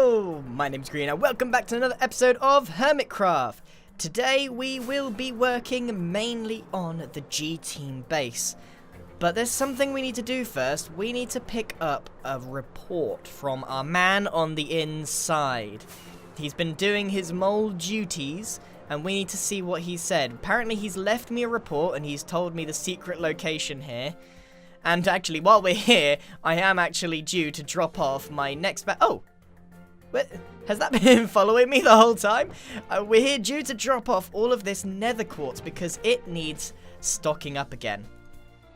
Hello, my name's Green and welcome back to another episode of Hermitcraft. Today we will be working mainly on the G-Team base. But there's something we need to do first. We need to pick up a report from our man on the inside. He's been doing his mole duties and we need to see what he said. Apparently he's left me a report and he's told me the secret location here. And actually, while we're here, I am actually due to drop off my next Oh! What? Has that been following me the whole time? We're here due to drop off all of this nether quartz because it needs stocking up again.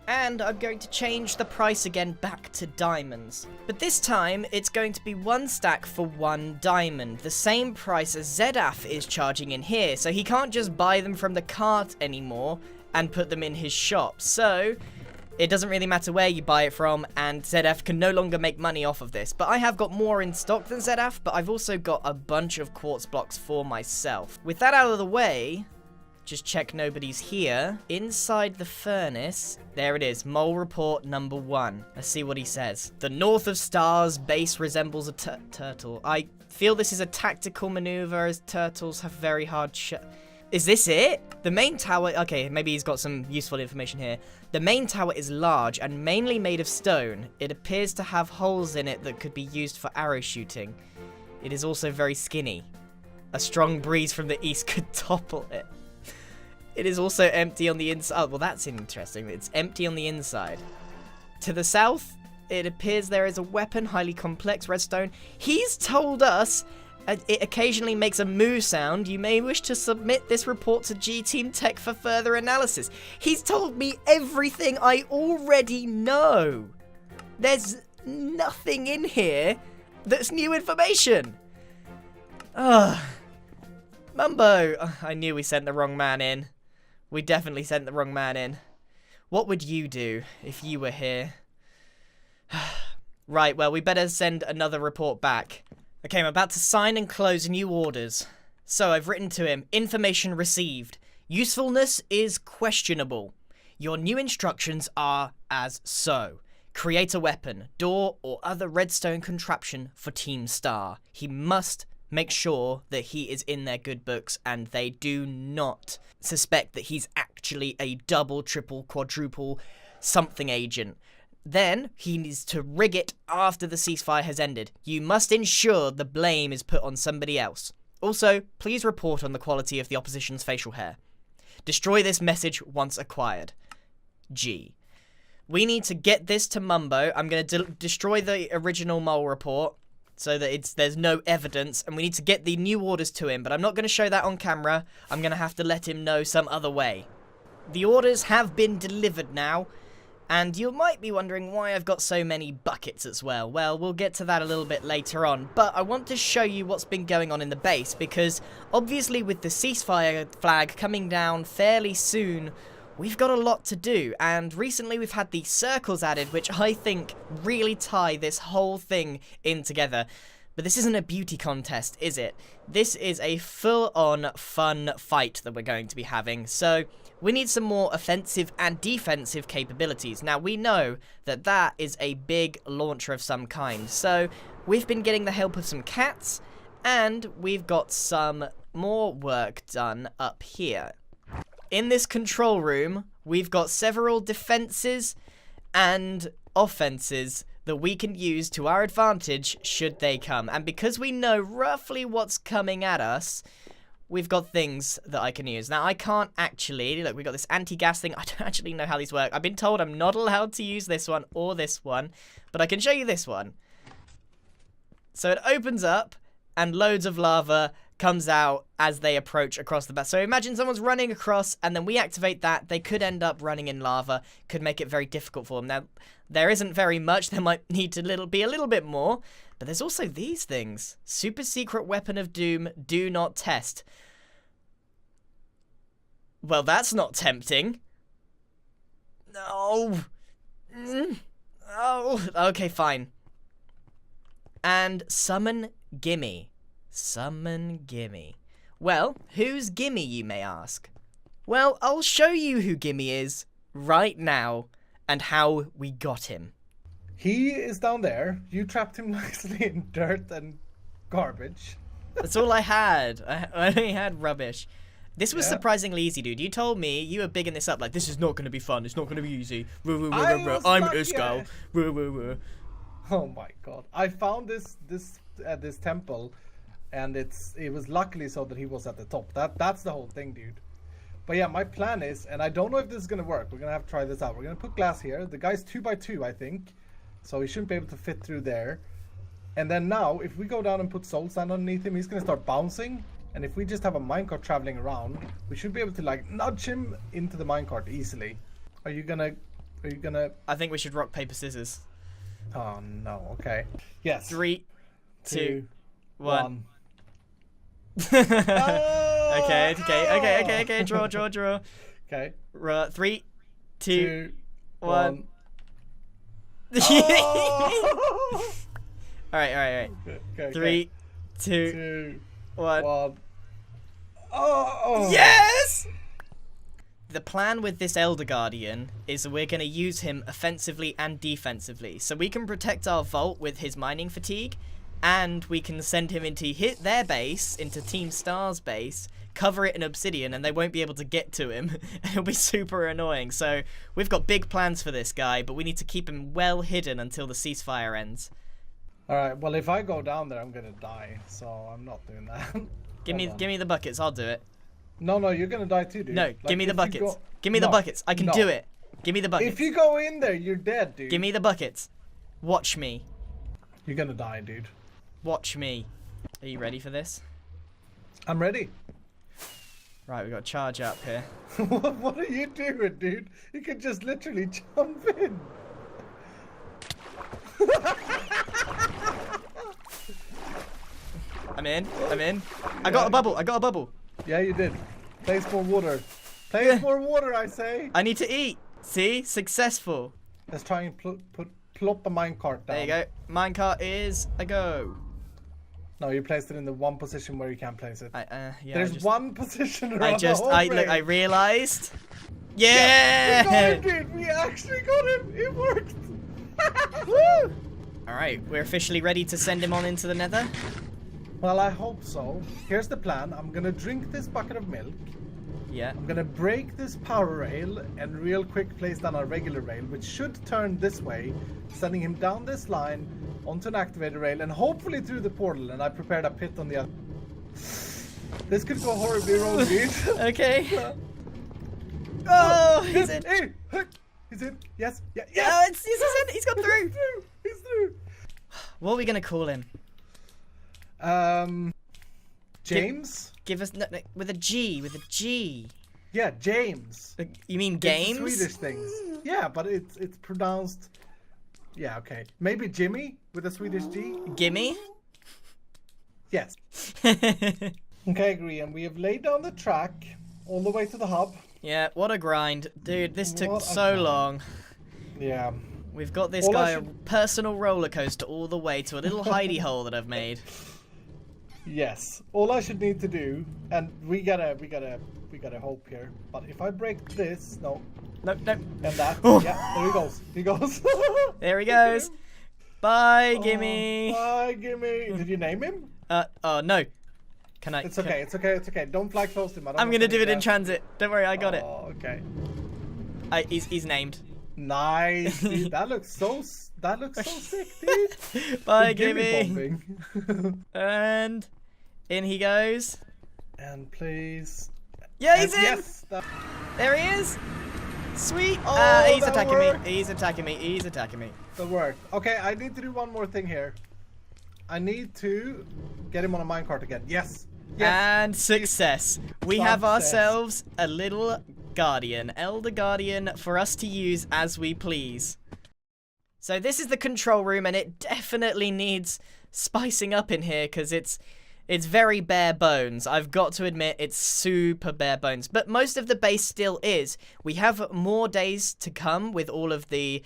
And I'm going to change the price again back to diamonds. But this time, it's going to be 1 stack for 1 diamond. The same price as ZF is charging in here. So he can't just buy them from the cart anymore and put them in his shop. So it doesn't really matter where you buy it from, and ZF can no longer make money off of this. But I have got more in stock than ZF, but I've also got a bunch of quartz blocks for myself. With that out of the way, just check nobody's here. Inside the furnace, there it is, mole report number 1. Let's see what he says. The North of Stars base resembles a turtle. I feel this is a tactical maneuver as turtles have very hard Is this it? The main tower, okay, maybe he's got some useful information here. The main tower is large and mainly made of stone. It appears to have holes in it that could be used for arrow shooting. It is also very skinny. A strong breeze from the east could topple it. It is also empty on the inside. Oh, well, that's interesting. It's empty on the inside. To the south, it appears there is a weapon, highly complex redstone. He's told us it occasionally makes a moo sound. You may wish to submit this report to G-Team Tech for further analysis. He's told me everything I already know. There's nothing in here that's new information. Ugh. Mumbo. I knew we sent the wrong man in. We definitely sent the wrong man in. What would you do if you were here? Right, well, we better send another report back. Okay, I'm about to sign and close new orders. So I've written to him, information received. Usefulness is questionable. Your new instructions are as so. Create a weapon, door, or other redstone contraption for Team Star. He must make sure that he is in their good books and they do not suspect that he's actually a double, triple, quadruple something agent. Then, he needs to rig it after the ceasefire has ended. You must ensure the blame is put on somebody else. Also, please report on the quality of the opposition's facial hair. Destroy this message once acquired. G. We need to get this to Mumbo. I'm going to destroy the original mole report so that there's no evidence, and we need to get the new orders to him, but I'm not going to show that on camera. I'm going to have to let him know some other way. The orders have been delivered now. And you might be wondering why I've got so many buckets as well. Well, we'll get to that a little bit later on. But I want to show you what's been going on in the base. Because obviously with the ceasefire flag coming down fairly soon, we've got a lot to do. And recently we've had these circles added, which I think really tie this whole thing in together. But this isn't a beauty contest, is it? This is a full-on fun fight that we're going to be having. So we need some more offensive and defensive capabilities. Now, we know that that is a big launcher of some kind. So we've been getting the help of some cats, and we've got some more work done up here. In this control room, we've got several defenses and offenses that we can use to our advantage should they come. And because we know roughly what's coming at us, we've got things that I can use. Now, I can't actually... Look, we've got this anti-gas thing. I don't actually know how these work. I've been told I'm not allowed to use this one or this one, but I can show you this one. So it opens up, and loads of lava comes out as they approach across the back. So imagine someone's running across, and then we activate that. They could end up running in lava. Could make it very difficult for them. Now, there isn't very much. There might need to be a little bit more. But there's also these things. Super secret weapon of doom. Do not test. Well, that's not tempting. No. Oh, okay, fine. And summon Gimme. Summon Gimme. Well, who's Gimme, you may ask? Well, I'll show you who Gimme is right now and how we got him. He is down there. You trapped him nicely in dirt and garbage. That's all I had. I only had rubbish. This was surprisingly easy, dude. You told me you were bigging this up like, this is not going to be fun. It's not going to be easy. I'm Usko. Oh my god! I found this temple, and it was luckily so that he was at the top. That's the whole thing, dude. But yeah, my plan is, and I don't know if this is gonna work. We're gonna have to try this out. We're gonna put glass here. The guy's 2x2, I think, so he shouldn't be able to fit through there. And then now, if we go down and put soul sand underneath him, he's gonna start bouncing. And if we just have a minecart traveling around, we should be able to like nudge him into the minecart easily. Are you gonna? I think we should rock paper scissors. Oh no. Okay. Yes. 3, 2, 1. Oh! Okay. Draw. Okay. 3, 2, 1. Oh! All right. Okay. 3, 2, 1. Oh! Yes! The plan with this Elder Guardian is we're going to use him offensively and defensively. So we can protect our vault with his mining fatigue, and we can send him into their base, into Team Star's base, cover it in obsidian, and they won't be able to get to him. It'll be super annoying. So we've got big plans for this guy, but we need to keep him well hidden until the ceasefire ends. Alright, well if I go down there I'm gonna die, so I'm not doing that. Give me the buckets, I'll do it. No, you're gonna die too, dude. No, like, give me the buckets. Give me the buckets. I can do it. Give me the buckets. If you go in there, you're dead, dude. Give me the buckets. Watch me. You're gonna die, dude. Watch me. Are you ready for this? I'm ready. Right, we got charge up here. What are you doing, dude? You can just literally jump in. I'm in. I got a bubble. Yeah, you did. Place more water. Place more water, I say. I need to eat. See? Successful. Let's try and plop a minecart down. There you go. Minecart is a go. No, you placed it in the one position where you can't place it. Yeah, There's one position around the whole look, I realized. Yeah! We got him, dude. We actually got him. It worked. Woo! Alright, we're officially ready to send him on into the nether. Well, I hope so. Here's the plan. I'm gonna drink this bucket of milk. Yeah. I'm gonna break this power rail and real quick place down a regular rail, which should turn this way, sending him down this line onto an activated rail and hopefully through the portal. And I prepared a pit on the other. This could go horribly wrong, dude. Okay. Oh, he's in. Hey, he's in. Yes. Yeah. Oh, he's in. He's got through. He's through. What are we gonna call him? James? Give us with a G. Yeah, James. You mean games? It's Swedish things. Yeah, but it's pronounced. Yeah, okay. Maybe Jimmy with a Swedish G. Gimme? Yes. Okay, agree. And we have laid down the track all the way to the hub. Yeah, what a grind, dude. This took so long. Yeah. We've got this guy a personal roller coaster all the way to a little hidey hole that I've made. Yes. All I should need to do, and we gotta hope here. But if I break this, no, and that, yeah, there he goes. He goes. There he goes. Bye, Gimme. Bye, Gimme. Did you name him? Oh no. Can I? It's okay. It's okay. Don't fly close to him. I'm gonna do it in transit. Don't worry, I got it. Oh, okay. He's named. Nice, dude. That looks so sick, dude. Bye, Gimme. And in he goes. And please. Yeah, he's in. Yes. There he is. Sweet. Oh, he's attacking me. He's attacking me. That worked. Okay, I need to do one more thing here. I need to get him on a minecart again. Yes. And success. We have ourselves a little guardian, Elder Guardian, for us to use as we please. So this is the control room, and it definitely needs spicing up in here because it's very bare bones. I've got to admit, it's super bare bones. But most of the base still is. We have more days to come with all of the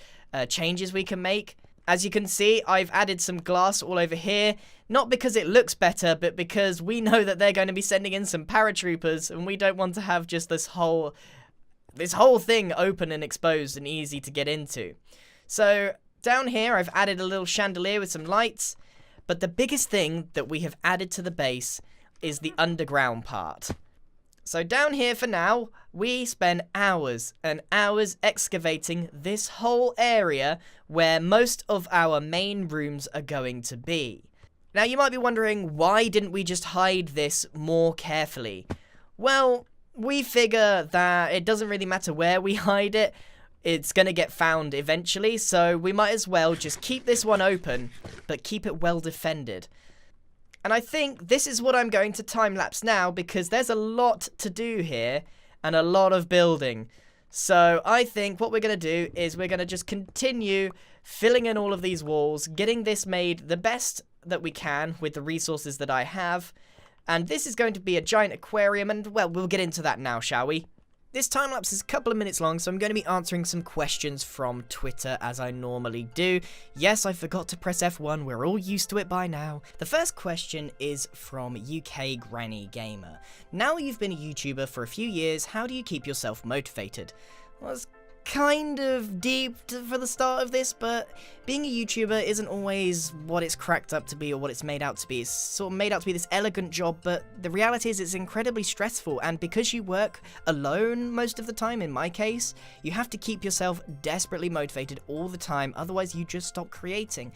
changes we can make. As you can see, I've added some glass all over here. Not because it looks better, but because we know that they're going to be sending in some paratroopers, and we don't want to have just this whole thing open and exposed and easy to get into. So down here, I've added a little chandelier with some lights. But the biggest thing that we have added to the base is the underground part. So down here for now, we spend hours and hours excavating this whole area where most of our main rooms are going to be. Now you might be wondering, why didn't we just hide this more carefully? Well, we figure that it doesn't really matter where we hide it, it's going to get found eventually, so we might as well just keep this one open, but keep it well defended. And I think this is what I'm going to time-lapse now, because there's a lot to do here, and a lot of building. So I think what we're going to do is we're going to just continue filling in all of these walls, getting this made the best that we can with the resources that I have. And this is going to be a giant aquarium, and, well, we'll get into that now, shall we? This time-lapse is a couple of minutes long, so I'm going to be answering some questions from Twitter, as I normally do. Yes, I forgot to press F1, we're all used to it by now. The first question is from UK Granny Gamer. Now you've been a YouTuber for a few years, how do you keep yourself motivated? Well, it's kind of deep for the start of this, but being a YouTuber isn't always what it's cracked up to be or what it's made out to be. It's sort of made out to be this elegant job, but the reality is it's incredibly stressful, and because you work alone most of the time, in my case, you have to keep yourself desperately motivated all the time, otherwise you just stop creating.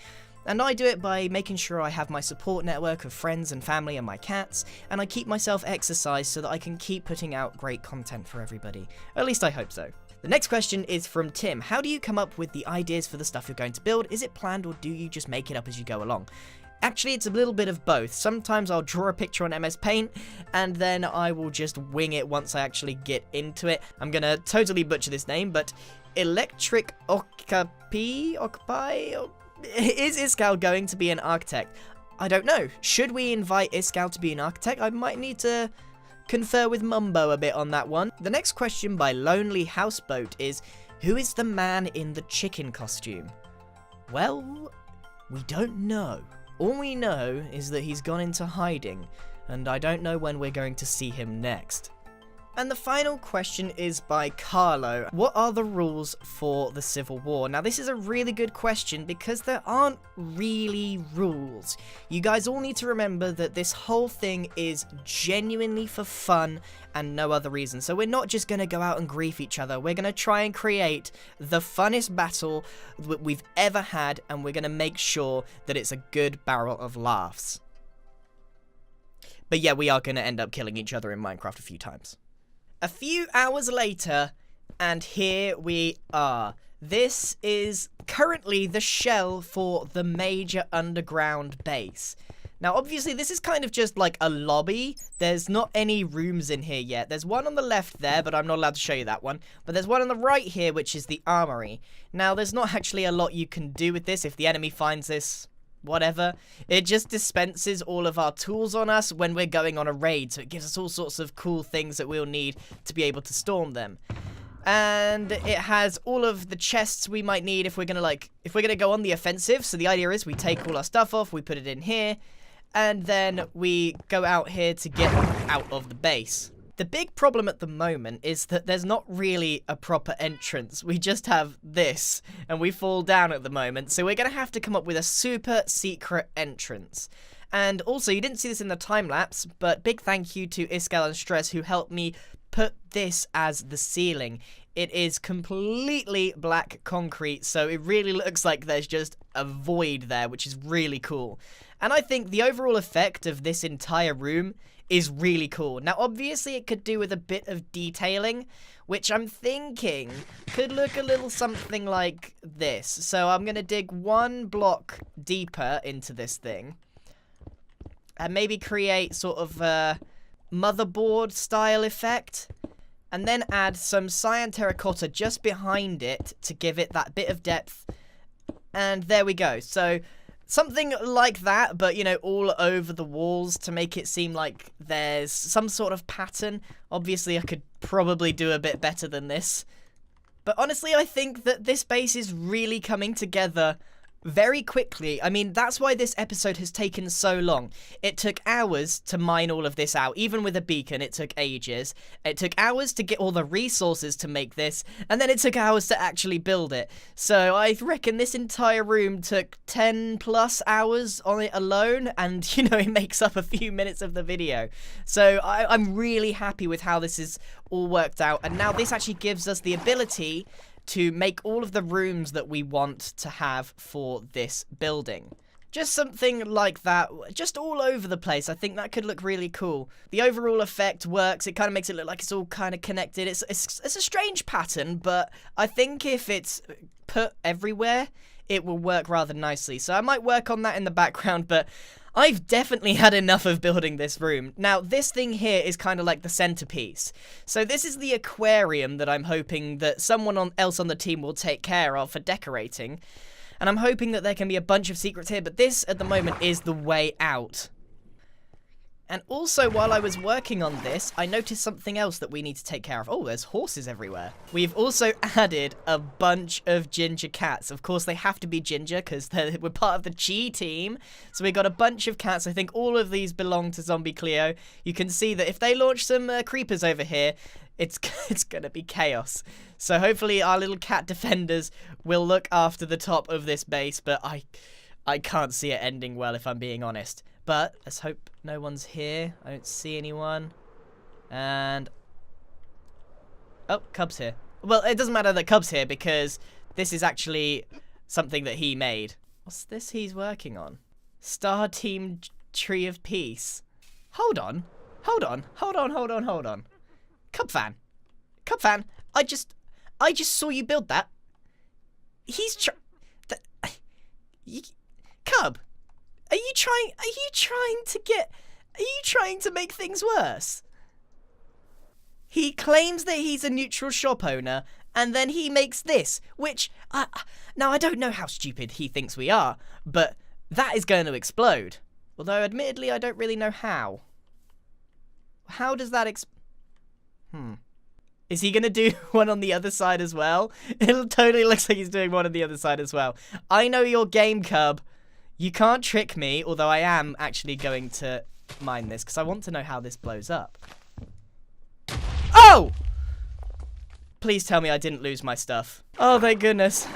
And I do it by making sure I have my support network of friends and family and my cats, and I keep myself exercised so that I can keep putting out great content for everybody. At least I hope so. The next question is from Tim. How do you come up with the ideas for the stuff you're going to build? Is it planned, or do you just make it up as you go along? Actually, it's a little bit of both. Sometimes I'll draw a picture on MS Paint, and then I will just wing it once I actually get into it. I'm gonna totally butcher this name, but Electric Occupy? Is Iskal going to be an architect? I don't know. Should we invite Iskal to be an architect? I might need to confer with Mumbo a bit on that one. The next question by Lonely Houseboat is, who is the man in the chicken costume? Well, we don't know. All we know is that he's gone into hiding, and I don't know when we're going to see him next. And the final question is by Carlo. What are the rules for the Civil War? Now, this is a really good question because there aren't really rules. You guys all need to remember that this whole thing is genuinely for fun and no other reason. So we're not just going to go out and grief each other. We're going to try and create the funnest battle that we've ever had, and we're going to make sure that it's a good barrel of laughs. But yeah, we are going to end up killing each other in Minecraft a few times. A few hours later, and here we are. This is currently the shell for the major underground base. Now, obviously, this is kind of just like a lobby. There's not any rooms in here yet. There's one on the left there, but I'm not allowed to show you that one. But there's one on the right here, which is the armory. Now, there's not actually a lot you can do with this. If the enemy finds this, whatever. It just dispenses all of our tools on us when we're going on a raid, so it gives us all sorts of cool things that we'll need to be able to storm them. And it has all of the chests we might need if we're gonna go on the offensive. So the idea is we take all our stuff off, we put it in here, and then we go out here to get out of the base. The big problem at the moment is that there's not really a proper entrance. We just have this, and we fall down at the moment. So we're going to have to come up with a super secret entrance. And also, you didn't see this in the time-lapse, but big thank you to Iskal and Stress who helped me put this as the ceiling. It is completely black concrete, so it really looks like there's just a void there, which is really cool. And I think the overall effect of this entire room is really cool. Now, obviously, it could do with a bit of detailing, which I'm thinking could look a little something like this. So I'm going to dig one block deeper into this thing and maybe create sort of a motherboard style effect, and then add some cyan terracotta just behind it to give it that bit of depth. And there we go. So something like that, but, you know, all over the walls to make it seem like there's some sort of pattern. Obviously, I could probably do a bit better than this. But honestly, I think that this base is really coming together very quickly. I mean, that's why this episode has taken so long. It took hours to mine all of this out. Even with a beacon, it took ages. It took hours to get all the resources to make this, and then it took hours to actually build it. So I reckon this entire room took 10 plus hours on it alone, and, you know, it makes up a few minutes of the video. So I'm really happy with how this is all worked out, and now this actually gives us the ability to make all of the rooms that we want to have for this building. Just something like that, just all over the place. I think that could look really cool. The overall effect works. It kind of makes it look like it's all kind of connected. It's a strange pattern, but I think if it's put everywhere, it will work rather nicely. So I might work on that in the background, but I've definitely had enough of building this room. Now, this thing here is kind of like the centerpiece. So this is the aquarium that I'm hoping that someone else on the team will take care of for decorating. And I'm hoping that there can be a bunch of secrets here, but this, at the moment, is the way out. And also, while I was working on this, I noticed something else that we need to take care of. Oh, there's horses everywhere. We've also added a bunch of ginger cats. Of course, they have to be ginger because we're part of the Chi team. So we got a bunch of cats. I think all of these belong to Zombie Cleo. You can see that if they launch some creepers over here, it's going to be chaos. So hopefully our little cat defenders will look after the top of this base, but I can't see it ending well if I'm being honest. But let's hope no one's here. I don't see anyone. And oh, Cub's here. Well, it doesn't matter that Cub's here because this is actually something that he made. What's this he's working on? Star Team Tree of Peace. Hold on. Cub fan, I just saw you build that. Cub, are you trying to make things worse? He claims that he's a neutral shop owner, and then he makes this, which, now I don't know how stupid he thinks we are, but that is going to explode. Although, admittedly, I don't really know how. How does that Is he going to do one on the other side as well? It totally looks like he's doing one on the other side as well. I know your game, Cub. You can't trick me, although I am actually going to mine this, because I want to know how this blows up. Oh! Please tell me I didn't lose my stuff. Oh, thank goodness.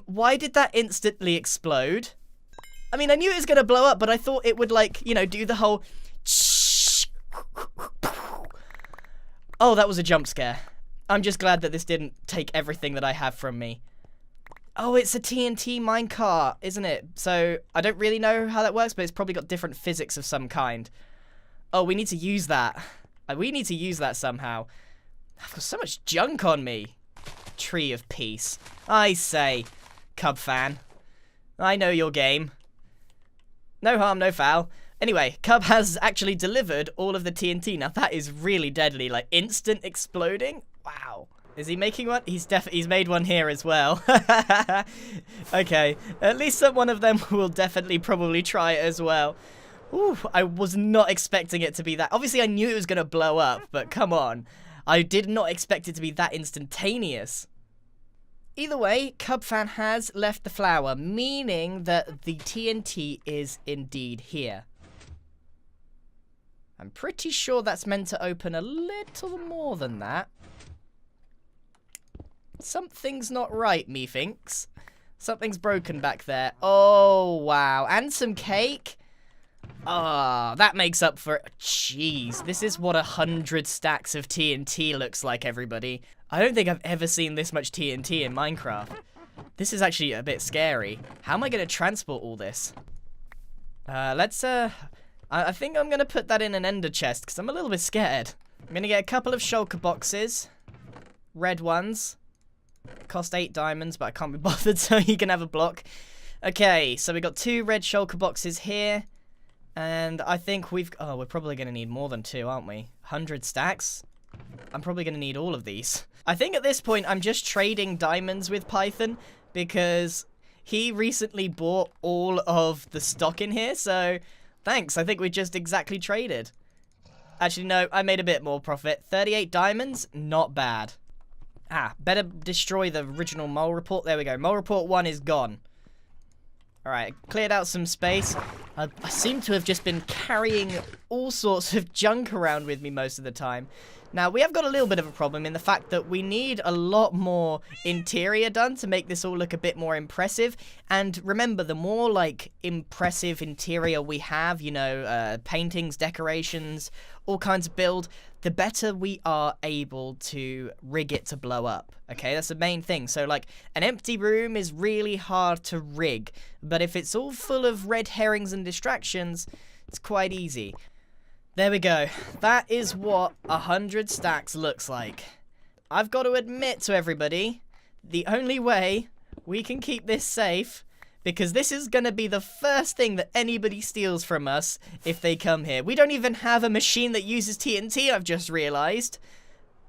Why did that instantly explode? I mean, I knew it was going to blow up, but I thought it would, like, you know, do the whole... Oh, that was a jump scare. I'm just glad that this didn't take everything that I have from me. Oh, it's a TNT minecart, isn't it? So, I don't really know how that works, but it's probably got different physics of some kind. Oh, we need to use that. We need to use that somehow. I've got so much junk on me. Tree of Peace. I say, Cub fan. I know your game. No harm, no foul. Anyway, Cub has actually delivered all of the TNT. Now, that is really deadly. Like, instant exploding. Wow. Is he making one? He's made one here as well. Okay. At least one of them will definitely probably try it as well. Ooh, I was not expecting it to be that. Obviously, I knew it was going to blow up, but come on. I did not expect it to be that instantaneous. Either way, Cub fan has left the flower, meaning that the TNT is indeed here. I'm pretty sure that's meant to open a little more than that. Something's not right, methinks. Something's broken back there. Oh, wow. And some cake. Ah, that makes up for it. Jeez, this is what 100 stacks of TNT looks like, everybody. I don't think I've ever seen this much TNT in Minecraft. This is actually a bit scary. How am I going to transport all this? I think I'm going to put that in an ender chest because I'm a little bit scared. I'm going to get a couple of shulker boxes. Red ones. Cost 8 diamonds, but I can't be bothered, so you can have a block. Okay, so we got 2 red shulker boxes here. And I think we're probably going to need more than 2, aren't we? 100 stacks? I'm probably going to need all of these. I think at this point, I'm just trading diamonds with Python because he recently bought all of the stock in here, so thanks. I think we just exactly traded. Actually, no, I made a bit more profit. 38 diamonds, not bad. Ah, better destroy the original mole report. There we go. Mole report 1 is gone. Alright, cleared out some space. I seem to have just been carrying all sorts of junk around with me most of the time. Now, we have got a little bit of a problem in the fact that we need a lot more interior done to make this all look a bit more impressive. And remember, the more, like, impressive interior we have, you know, paintings, decorations, all kinds of build, the better we are able to rig it to blow up. Okay, that's the main thing. So, like, an empty room is really hard to rig. But if it's all full of red herrings and distractions, it's quite easy. There we go. That is what 100 stacks looks like. I've got to admit to everybody, the only way we can keep this safe, because this is going to be the first thing that anybody steals from us if they come here. We don't even have a machine that uses TNT, I've just realized.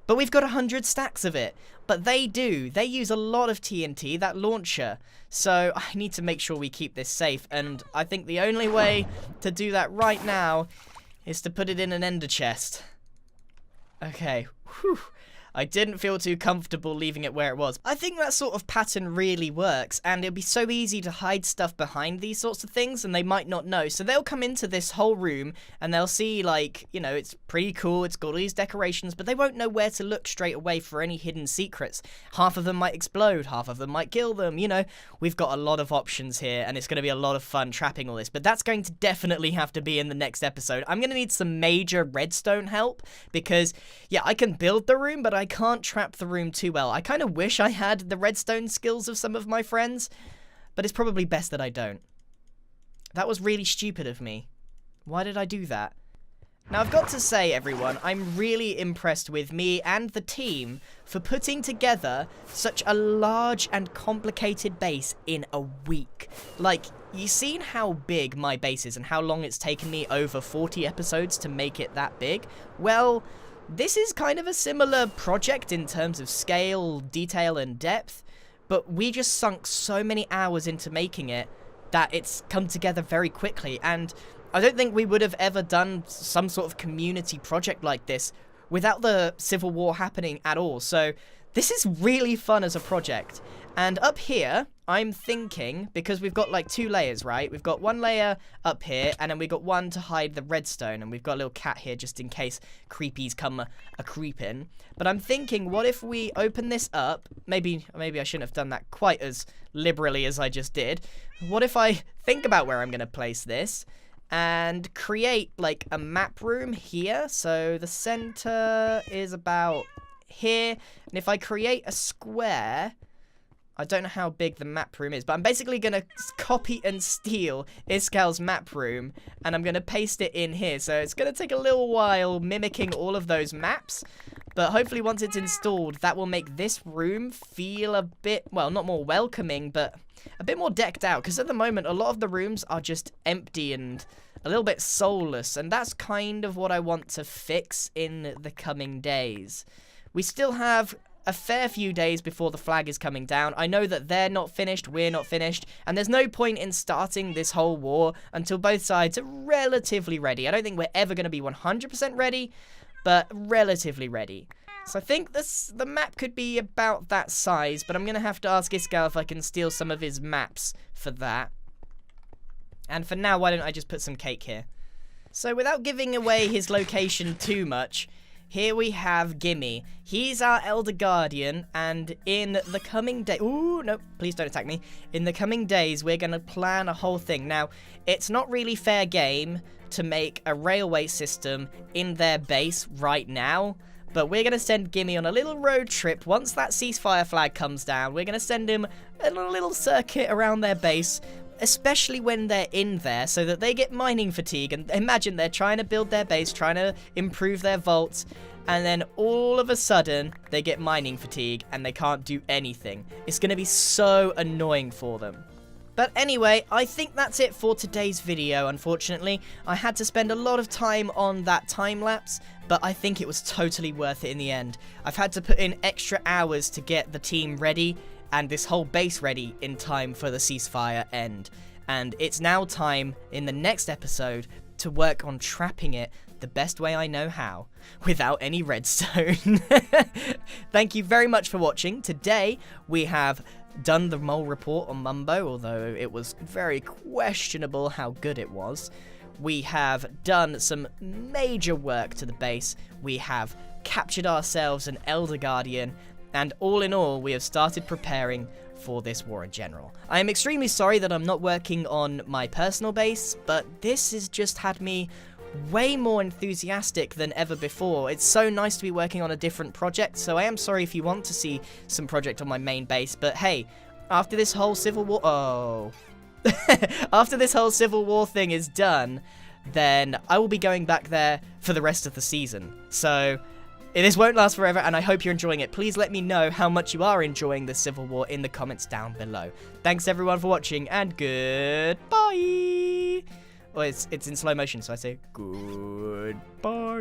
But we've got 100 stacks of it. But they do. They use a lot of TNT, that launcher. So I need to make sure we keep this safe. And I think the only way to do that right now is to put it in an ender chest. Okay. Whew. I didn't feel too comfortable leaving it where it was. I think that sort of pattern really works, and it'll be so easy to hide stuff behind these sorts of things, and they might not know. So they'll come into this whole room, and they'll see, like, you know, it's pretty cool, it's got all these decorations, but they won't know where to look straight away for any hidden secrets. Half of them might explode, half of them might kill them, you know. We've got a lot of options here, and it's going to be a lot of fun trapping all this, but that's going to definitely have to be in the next episode. I'm going to need some major redstone help, because, yeah, I can build the room, but I can't trap the room too well. I kind of wish I had the redstone skills of some of my friends, but it's probably best that I don't. That was really stupid of me. Why did I do that? Now, I've got to say, everyone, I'm really impressed with me and the team for putting together such a large and complicated base in a week. Like, you've seen how big my base is and how long it's taken me over 40 episodes to make it that big? Well, this is kind of a similar project in terms of scale, detail, and depth, but we just sunk so many hours into making it that it's come together very quickly, and I don't think we would have ever done some sort of community project like this without the Civil War happening at all. So this is really fun as a project. And up here, I'm thinking, because we've got like 2 layers, right? We've got 1 layer up here, and then we've got 1 to hide the redstone, and we've got a little cat here just in case creepies come a-creeping. But I'm thinking, what if we open this up? Maybe I shouldn't have done that quite as liberally as I just did. What if I think about where I'm going to place this and create like a map room here? So the center is about here, and if I create a square, I don't know how big the map room is, but I'm basically going to copy and steal Iskal's map room, and I'm going to paste it in here. So it's going to take a little while mimicking all of those maps, but hopefully once it's installed, that will make this room feel a bit, well, not more welcoming, but a bit more decked out, because at the moment, a lot of the rooms are just empty and a little bit soulless, and that's kind of what I want to fix in the coming days. We still have a fair few days before the flag is coming down. I know that they're not finished, we're not finished, and there's no point in starting this whole war until both sides are relatively ready. I don't think we're ever going to be 100% ready, but relatively ready. So I think the map could be about that size, but I'm going to have to ask Iskal if I can steal some of his maps for that. And for now, why don't I just put some cake here? So without giving away his location too much, here we have Gimme. He's our Elder Guardian, and in the coming day... Ooh, no, please don't attack me. In the coming days, we're going to plan a whole thing. Now, it's not really fair game to make a railway system in their base right now, but we're going to send Gimme on a little road trip. Once that ceasefire flag comes down, we're going to send him a little circuit around their base, especially when they're in there, so that they get mining fatigue. And imagine they're trying to build their base, trying to improve their vaults, and then all of a sudden they get mining fatigue and they can't do anything. It's going to be so annoying for them. But anyway, I think that's it for today's video, unfortunately. I had to spend a lot of time on that time-lapse, but I think it was totally worth it in the end. I've had to put in extra hours to get the team ready, and this whole base ready in time for the ceasefire end. And it's now time, in the next episode, to work on trapping it the best way I know how, without any redstone. Thank you very much for watching. Today, we have done the mole report on Mumbo, although it was very questionable how good it was. We have done some major work to the base. We have captured ourselves an Elder Guardian, and all in all, we have started preparing for this war in general. I am extremely sorry that I'm not working on my personal base, but this has just had me way more enthusiastic than ever before. It's so nice to be working on a different project, so I am sorry if you want to see some project on my main base, but hey, after this whole Civil War... after this whole Civil War thing is done, then I will be going back there for the rest of the season. So this won't last forever, and I hope you're enjoying it. Please let me know how much you are enjoying the Civil War in the comments down below. Thanks everyone for watching, and goodbye! Well, it's in slow motion, so I say goodbye.